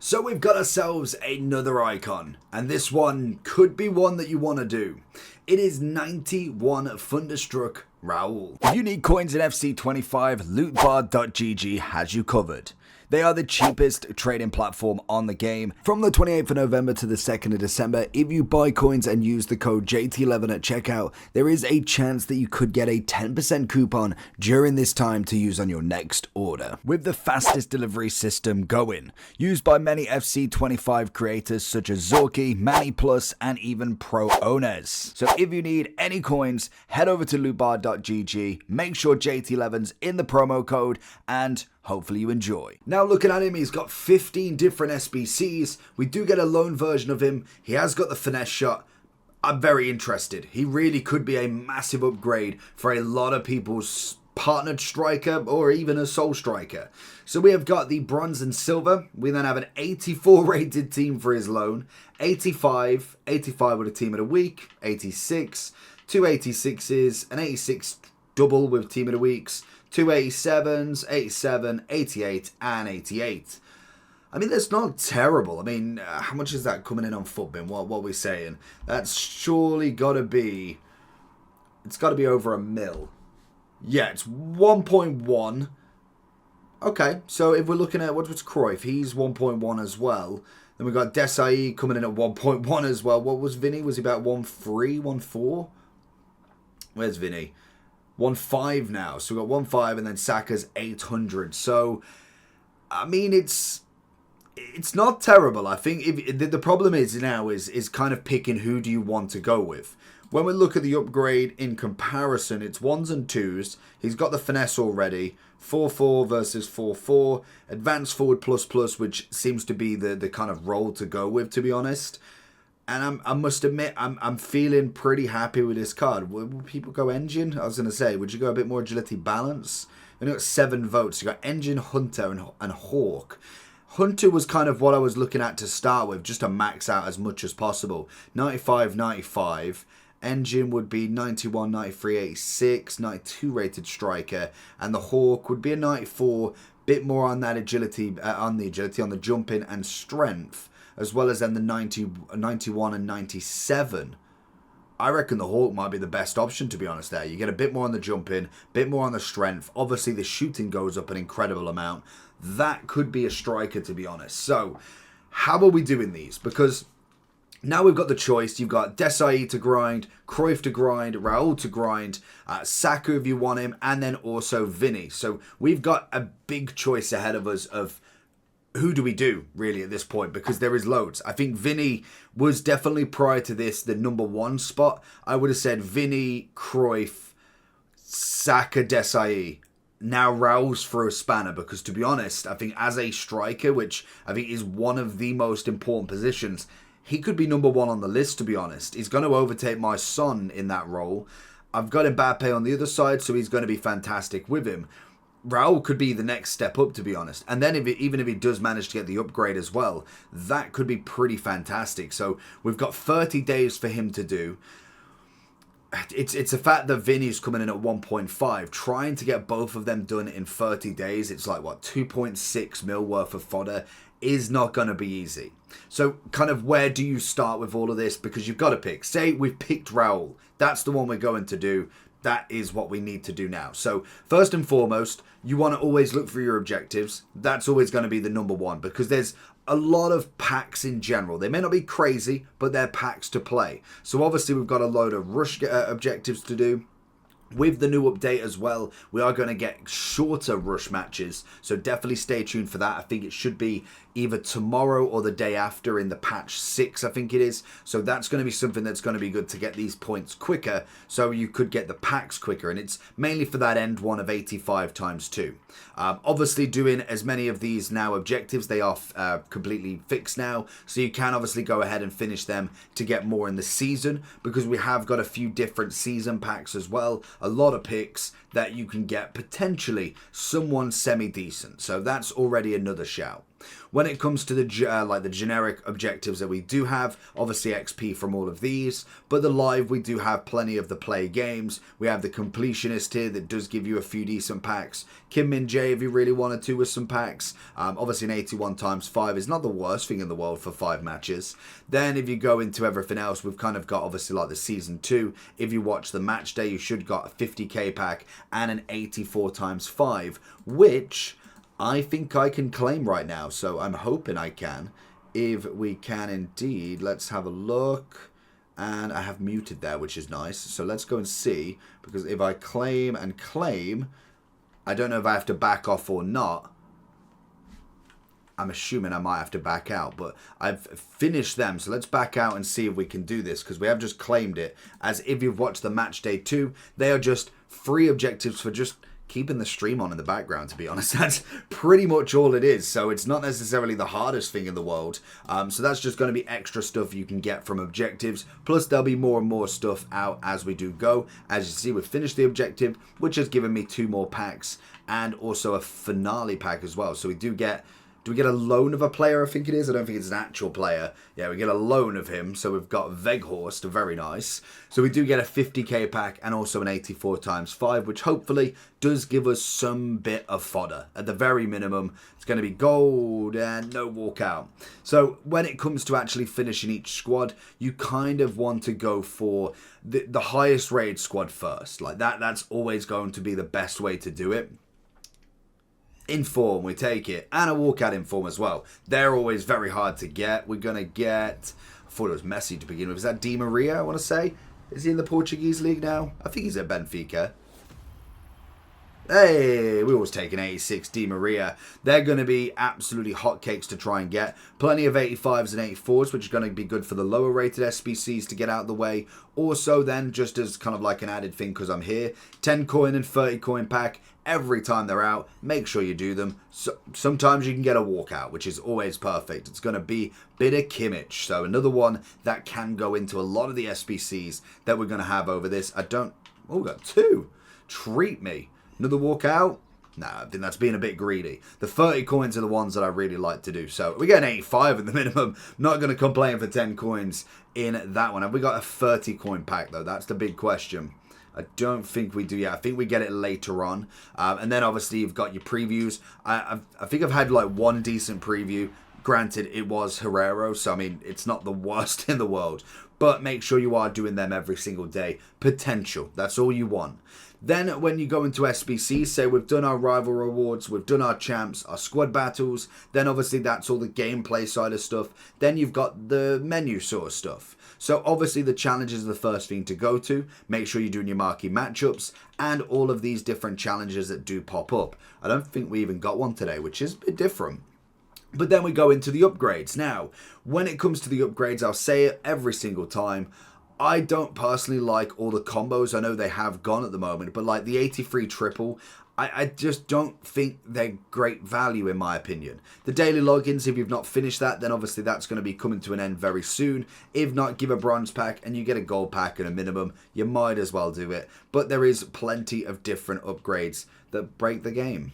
So we've got ourselves another icon, and this one could be one that you want to do. It is 91 Thunderstruck Raul. If you need coins in FC25, lootbar.gg has you covered. They are the cheapest trading platform on the game. From the 28th of November to the 2nd of December, if you buy coins and use the code JT11 at checkout, there is a chance that you could get a 10% coupon during this time to use on your next order. With the fastest delivery system going, used by many FC25 creators such as Zorky, Manny Plus, and even pro owners. So if you need any coins, head over to lootbar.gg, make sure JT11's in the promo code, and hopefully you enjoy. Now looking at him, he's got 15 different SBCs. We do get a loan version of him. He has got the finesse shot. I'm very interested. He really could be a massive upgrade for a lot of people's partnered striker or even a sole striker. So we have got the bronze and silver. We then have an 84 rated team for his loan, 85 with a team of the week, 86, two 86s, an 86 double with team of the weeks, two 87s, 87, 88, and 88. I mean, that's not terrible. I mean, how much is that coming in on Footbin? What are we saying? That's surely got to be... It's got to be over $1 mil. Yeah, it's 1.1. Okay, so if we're looking at... What's Cruyff? He's 1.1 as well. Then we've got Desai coming in at 1.1 as well. What was Vinny? Was he about 1.3, 1.4? Where's Vinny? 1.5 now. So we've got 1.5 and then Saka's 800. So, I mean, it's not terrible. I think the problem is now is kind of picking who do you want to go with. When we look at the upgrade in comparison, it's 1s and 2s. He's got the finesse already. 4-4 versus 4-4. Advanced forward plus, which seems to be the kind of role to go with, to be honest. And I must admit, I'm feeling pretty happy with this card. Would people go engine? I was going to say, would you go a bit more agility balance? And you got 7 votes. You got engine, hunter, and hawk. Hunter was kind of what I was looking at to start with, just to max out as much as possible. 95, 95. Engine would be 91, 93, 86, 92 rated striker. And the hawk would be a 94, bit more on that agility, on the jumping and strength. As well as then the 91 and 97. I reckon the Hawk might be the best option, to be honest, there. You get a bit more on the jumping, bit more on the strength. Obviously, the shooting goes up an incredible amount. That could be a striker, to be honest. So, how are we doing these? Because now we've got the choice. You've got Desai to grind, Cruyff to grind, Raul to grind, Saka if you want him, and then also Vinny. So, we've got a big choice ahead of us of who do we do, really, at this point? Because there is loads. I think Vinny was definitely, prior to this, the number 1 spot. I would have said Vinny, Cruyff, Saka, Desai. Now Raul's for a spanner, because to be honest, I think as a striker, which I think is one of the most important positions, he could be number 1 on the list, to be honest. He's going to overtake my son in that role. I've got Mbappe on the other side, so he's going to be fantastic with him. Raul could be the next step up, to be honest. And then even if he does manage to get the upgrade as well, that could be pretty fantastic. So we've got 30 days for him to do. It's a fact that Vinny's coming in at 1.5. Trying to get both of them done in 30 days, it's like, what, 2.6 mil worth of fodder is not going to be easy. So kind of where do you start with all of this? Because you've got to pick. Say we've picked Raul. That's the one we're going to do. That is what we need to do now. So first and foremost, you want to always look for your objectives. That's always going to be the number 1, because there's a lot of packs in general. They may not be crazy, but they're packs to play. So obviously we've got a load of rush objectives to do. With the new update as well, we are going to get shorter rush matches, so definitely stay tuned for that. I think it should be either tomorrow or the day after in the patch 6, I think it is. So that's going to be something that's going to be good to get these points quicker, so you could get the packs quicker, and it's mainly for that end one of 85 times 2. Obviously doing as many of these now objectives, they are completely fixed now, so you can obviously go ahead and finish them to get more in the season, because we have got a few different season packs as well. A lot of picks that you can get potentially someone semi-decent. So that's already another shout. When it comes to the like the generic objectives that we do have, obviously XP from all of these, but the live we do have plenty of the play games. We have the completionist here that does give you a few decent packs. Kim Min Jae if you really wanted to with some packs. Obviously an 81 times 5 is not the worst thing in the world for 5 matches. Then if you go into everything else, we've kind of got obviously like the season 2. If you watch the match day, you should got a 50k pack and an 84 times 5, which I think I can claim right now. So I'm hoping I can. If we can indeed, let's have a look. And I have muted there, which is nice. So let's go and see, because if I claim and claim, I don't know if I have to back off or not. I'm assuming I might have to back out, but I've finished them. So let's back out and see if we can do this, because we have just claimed it. As if you've watched the match day 2, they are just free objectives for just keeping the stream on in the background, to be honest. That's pretty much all it is. So it's not necessarily the hardest thing in the world. So that's just going to be extra stuff you can get from objectives. Plus there'll be more and more stuff out as we do go. As you see, we've finished the objective, which has given me 2 more packs and also a finale pack as well. So we do get... Do we get a loan of a player, I think it is? I don't think it's an actual player. Yeah, we get a loan of him. So we've got Veghorst, very nice. So we do get a 50k pack and also an 84 times 5, which hopefully does give us some bit of fodder. At the very minimum, it's going to be gold and no walkout. So when it comes to actually finishing each squad, you kind of want to go for the highest rated squad first. Like that's always going to be the best way to do it. Inform, we take it, and a walkout inform as well. They're always very hard to get. We're going to get, I thought it was Messi to begin with. Is that Di Maria, I want to say? Is he in the Portuguese league now? I think he's at Benfica. Hey, we always take an 86 Di Maria. They're going to be absolutely hotcakes to try and get. Plenty of 85s and 84s, which are going to be good for the lower rated SBCs to get out of the way. Also then, just as kind of like an added thing because I'm here, 10 coin and 30 coin pack. Every time they're out, make sure you do them. So, sometimes you can get a walkout, which is always perfect. It's going to be Bitter Kimmich. So another one that can go into a lot of the SBCs that we're going to have over this. Oh, we got 2. Treat me. Another walkout? Nah, I think that's being a bit greedy. The 30 coins are the ones that I really like to do. So we get an 85 at the minimum. Not going to complain for 10 coins in that one. Have we got a 30 coin pack though? That's the big question. I don't think we do. Yeah, I think we get it later on. And then obviously you've got your previews. I think I've had like 1 decent preview. Granted, it was Herrero, so I mean, it's not the worst in the world. But make sure you are doing them every single day. Potential. That's all you want. Then when you go into SBC, say we've done our rival rewards, we've done our champs, our squad battles, then obviously that's all the gameplay side of stuff. Then you've got the menu sort of stuff. So obviously the challenges are the first thing to go to. Make sure you're doing your marquee matchups and all of these different challenges that do pop up. I don't think we even got one today, which is a bit different. But then we go into the upgrades. Now, when it comes to the upgrades, I'll say it every single time. I don't personally like all the combos. I know they have gone at the moment, but like the 83 triple, I just don't think they're great value in my opinion. The daily logins, if you've not finished that, then obviously that's going to be coming to an end very soon. If not, give a bronze pack and you get a gold pack at a minimum. You might as well do it. But there is plenty of different upgrades that break the game.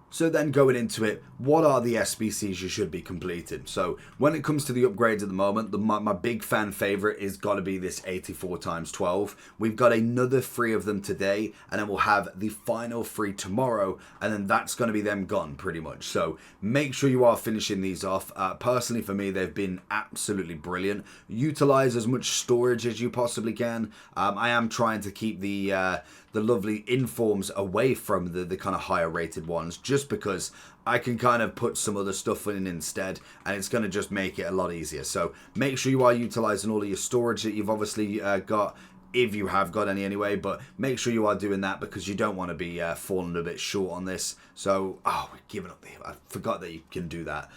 So then going into it, what are the SBCs you should be completing? So when it comes to the upgrades at the moment, my big fan favorite is got to be this 84 times 12. We've got another 3 of them today, and then we'll have the final 3 tomorrow, and then that's going to be them gone pretty much. So make sure you are finishing these off. Personally for me, they've been absolutely brilliant. Utilize as much storage as you possibly can. I am trying to keep the lovely informs away from the kind of higher rated ones, just because I can kind of put some other stuff in instead, and it's going to just make it a lot easier. So make sure you are utilizing all of your storage that you've obviously got, if you have got any anyway, but make sure you are doing that because you don't want to be falling a bit short on this. So, we're giving up there. I forgot that you can do that.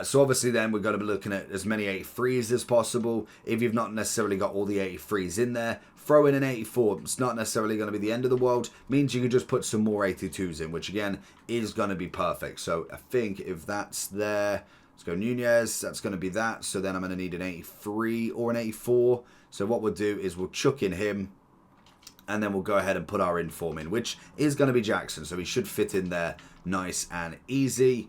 So obviously then we're going to be looking at as many 83s as possible. If you've not necessarily got all the 83s in there, throw in an 84. It's not necessarily going to be the end of the world. Means you can just put some more 82s in, which again is going to be perfect. So I think if that's there, let's go Nunez. That's going to be that. So then I'm going to need an 83 or an 84. So what we'll do is we'll chuck in him. And then we'll go ahead and put our inform in, which is going to be Jackson. So he should fit in there nice and easy.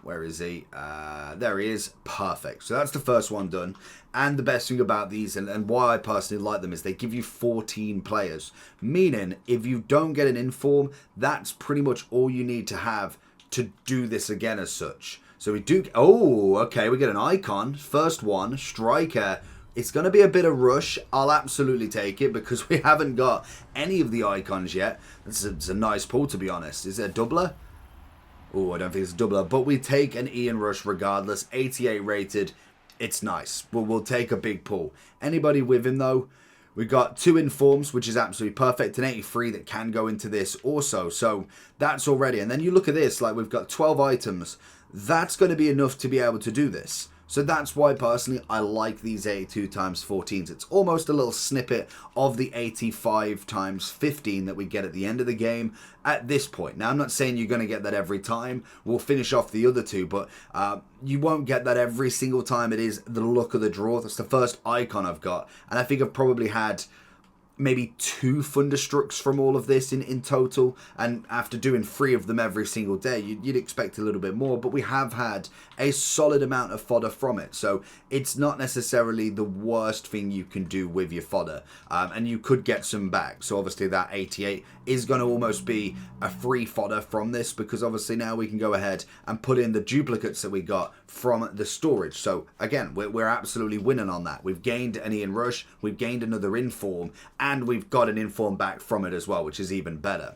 Where is he? There he is. Perfect. So that's the first one done. And the best thing about these, and why I personally like them, is they give you 14 players. Meaning, if you don't get an inform, that's pretty much all you need to have to do this again as such. So we do... Oh, okay. We get an icon. First one. Striker. It's going to be a bit of rush. I'll absolutely take it because we haven't got any of the icons yet. It's a nice pull, to be honest. Is it a doubler? Oh, I don't think it's a doubler. But we take an Ian Rush regardless. 88 rated. It's nice. We'll take a big pull. Anybody with him, though? We got 2 informs, which is absolutely perfect. An 83 that can go into this also. So that's already. And then you look at this. Like, we've got 12 items. That's going to be enough to be able to do this. So that's why, personally, I like these 82 times 14s. It's almost a little snippet of the 85 times 15 that we get at the end of the game at this point. Now, I'm not saying you're going to get that every time. We'll finish off the other 2, but you won't get that every single time. It is the luck of the draw. That's the first icon I've got. And I think I've probably had maybe 2 Thunderstrucks from all of this in total, and after doing 3 of them every single day, you'd expect a little bit more, but we have had a solid amount of fodder from it, so it's not necessarily the worst thing you can do with your fodder, and you could get some back. So obviously that 88 is going to almost be a free fodder from this, because obviously now we can go ahead and put in the duplicates that we got from the storage. So again, we're absolutely winning on that. We've gained an Ian Rush, we've gained another inform, and we've got an inform back from it as well, which is even better.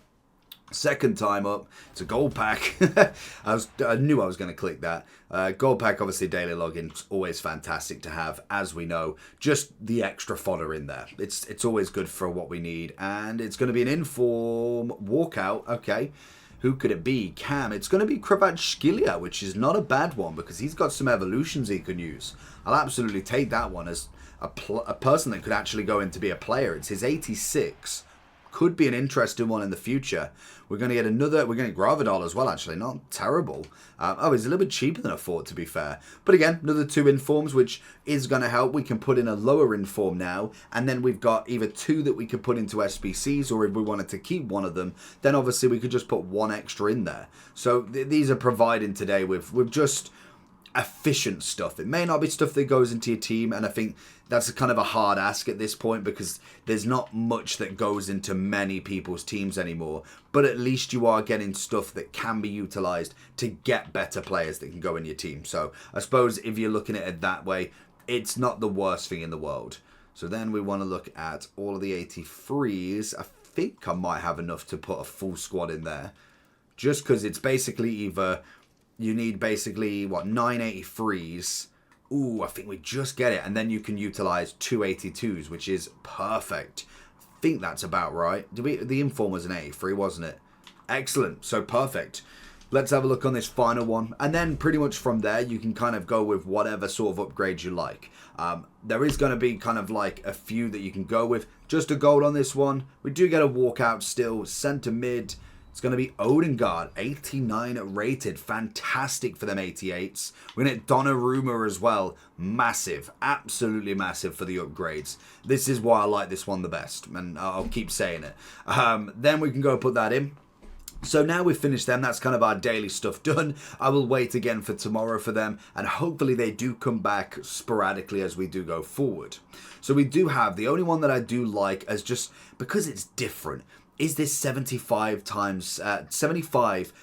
Second time up, it's a gold pack. I knew I was going to click that. Gold pack, obviously, daily login, always fantastic to have, as we know. Just the extra fodder in there. It's always good for what we need. And it's going to be an inform walkout. Okay. Who could it be? Cam. It's going to be Kravachskilia, which is not a bad one because he's got some evolutions he can use. I'll absolutely take that one as a person that could actually go in to be a player. It's his 86. Could be an interesting one in the future. We're going to get another... We're going to get Gravidol as well, actually. Not terrible. Oh, he's a little bit cheaper than I thought, to be fair. But again, another 2 informs, which is going to help. We can put in a lower inform now. And then we've got either 2 that we could put into SBCs, or if we wanted to keep one of them, then obviously we could just put 1 extra in there. So these are providing today with just efficient stuff. It may not be stuff that goes into your team, and I think that's kind of a hard ask at this point because there's not much that goes into many people's teams anymore, but at least you are getting stuff that can be utilized to get better players that can go in your team. So I suppose if you're looking at it that way, it's not the worst thing in the world. So then we want to look at all of the 83s. I think I might have enough to put a full squad in there, just because it's basically either you need basically, what, 983s. Ooh, I think we just get it. And then you can utilize 282s, which is perfect. I think that's about right. The inform was an 83, wasn't it? Excellent. So perfect. Let's have a look on this final one. And then pretty much from there, you can kind of go with whatever sort of upgrade you like. There is going to be kind of like a few that you can go with. Just a gold on this one. We do get a walkout still. Center mid. It's going to be Odegaard, 89 rated. Fantastic for them 88s. We're going to get Donnarumma as well. Massive. Absolutely massive for the upgrades. This is why I like this one the best. And I'll keep saying it. Then we can go put that in. So now we've finished them. That's kind of our daily stuff done. I will wait again for tomorrow for them. And hopefully they do come back sporadically as we do go forward. So we do have, the only one that I do like as just, because it's different, is this 75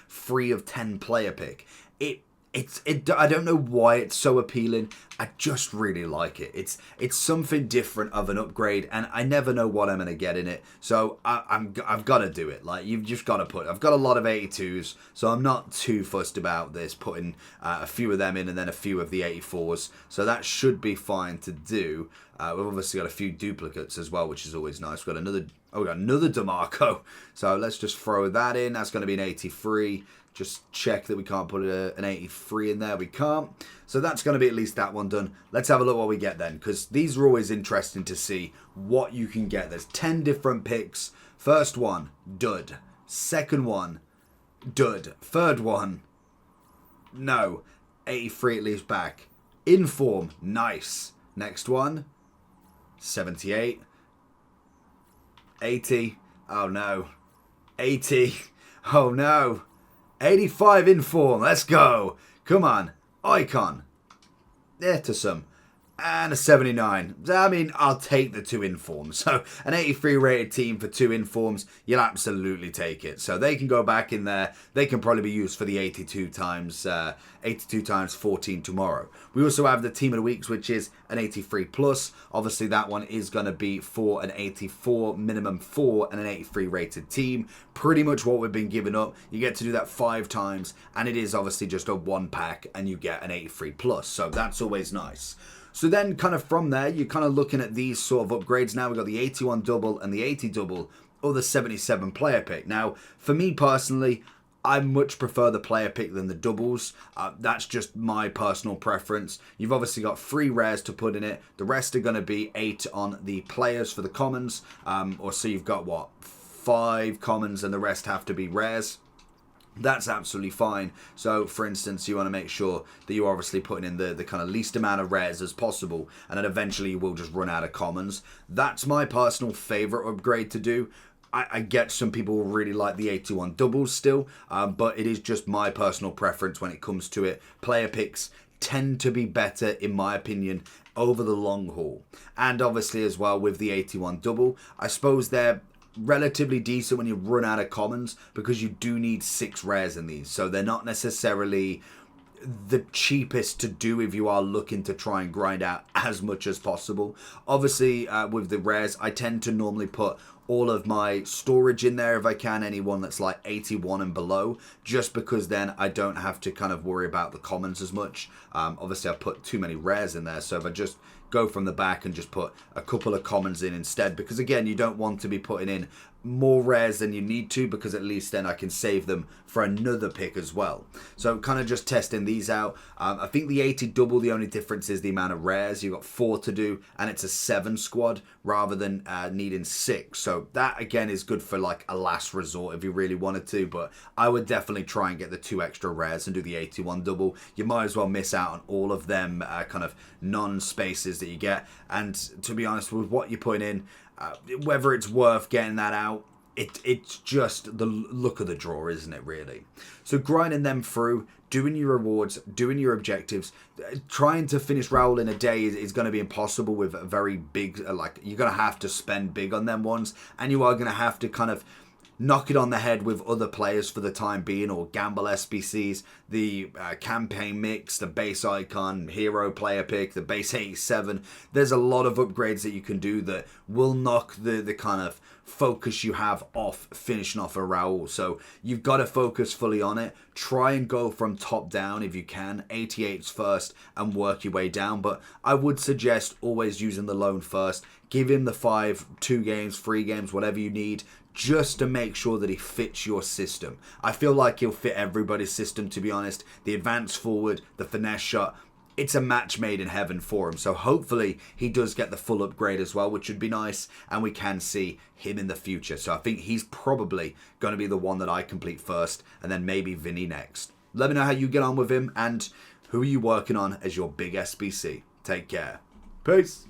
free of 10 player pick. I don't know why it's so appealing. I just really like it. It's something different of an upgrade, and I never know what I'm gonna get in it. So I've got to do it. Like, you've just got to put. I've got a lot of 82s, so I'm not too fussed about this. Putting a few of them in and then a few of the 84s. So that should be fine to do. We've obviously got a few duplicates as well, which is always nice. We've got another. Oh, we got another DeMarco. So let's just throw that in. That's going to be an 83. Just check that we can't put an 83 in there. We can't. So that's going to be at least that one done. Let's have a look what we get then, because these are always interesting to see what you can get. There's 10 different picks. First one, dud. Second one, dud. Third one, no. 83 at least back. Inform, nice. Next one, 78. 80. Oh no. 80. Oh no. 85 inform. Let's go. Come on. Icon. There to some. And a 79. I mean, I'll take the 2 informs. So an 83 rated team for 2 informs, you'll absolutely take it. So they can go back in there. They can probably be used for the 82 times 14 tomorrow. We also have the team of the weeks, which is an 83 plus. Obviously, that one is going to be for an 84 minimum 4 and an 83 rated team. Pretty much what we've been giving up. You get to do that 5 times, and it is obviously just a 1 pack, and you get an 83 plus. So that's always nice. So then kind of from there, you're kind of looking at these sort of upgrades. Now we've got the 81 double and the 80 double, or the 77 player pick. Now, for me personally, I much prefer the player pick than the doubles. That's just my personal preference. You've obviously got 3 rares to put in it. The rest are going to be 8 on the players for the commons. Or so you've got, what, 5 commons and the rest have to be rares. That's absolutely fine. So, for instance, you want to make sure that you're obviously putting in the kind of least amount of rares as possible, and then eventually you will just run out of commons. That's my personal favorite upgrade to do. I get some people really like the 81 doubles still, but it is just my personal preference when it comes to it. Player picks tend to be better, in my opinion, over the long haul. And obviously as well with the 81 double, I suppose they're relatively decent when you run out of commons, because you do need 6 rares in these, so they're not necessarily the cheapest to do if you are looking to try and grind out as much as possible. Obviously with the rares, I tend to normally put all of my storage in there if I can, anyone that's like 81 and below, just because then I don't have to kind of worry about the commons as much. Obviously I've put too many rares in there, so if I just go from the back and just put a couple of commons in instead, because again, you don't want to be putting in more rares than you need to, because at least then I can save them for another pick as well. So kind of just testing these out. I think the 80 double, the only difference is the amount of rares. You've got 4 to do, and it's a 7 squad rather than needing 6. So that again is good for like a last resort if you really wanted to, but I would definitely try and get the 2 extra rares and do the 81 double. You might as well miss out on all of them kind of non-spaces that you get, and to be honest, with what you're putting in, whether it's worth getting that out, it's just the look of the draw, isn't it, really? So grinding them through, doing your rewards, doing your objectives, trying to finish Raul in a day is going to be impossible with a very big, like, you're going to have to spend big on them ones, and you are going to have to kind of knock it on the head with other players for the time being, or gamble SBCs, the campaign mix, the base icon, hero player pick, the base 87. There's a lot of upgrades that you can do that will knock the kind of focus you have off finishing off a Raul. So you've got to focus fully on it. Try and go from top down if you can. 88s first and work your way down. But I would suggest always using the loan first. Give him the 5, 2 games, 3 games, whatever you need, just to make sure that he fits your system. I feel like he'll fit everybody's system, to be honest. The advance forward, the finesse shot, it's a match made in heaven for him. So hopefully he does get the full upgrade as well, which would be nice, and we can see him in the future. So I think he's probably going to be the one that I complete first, and then maybe Vinny next. Let me know how you get on with him, and who are you working on as your big SBC. Take care. Peace.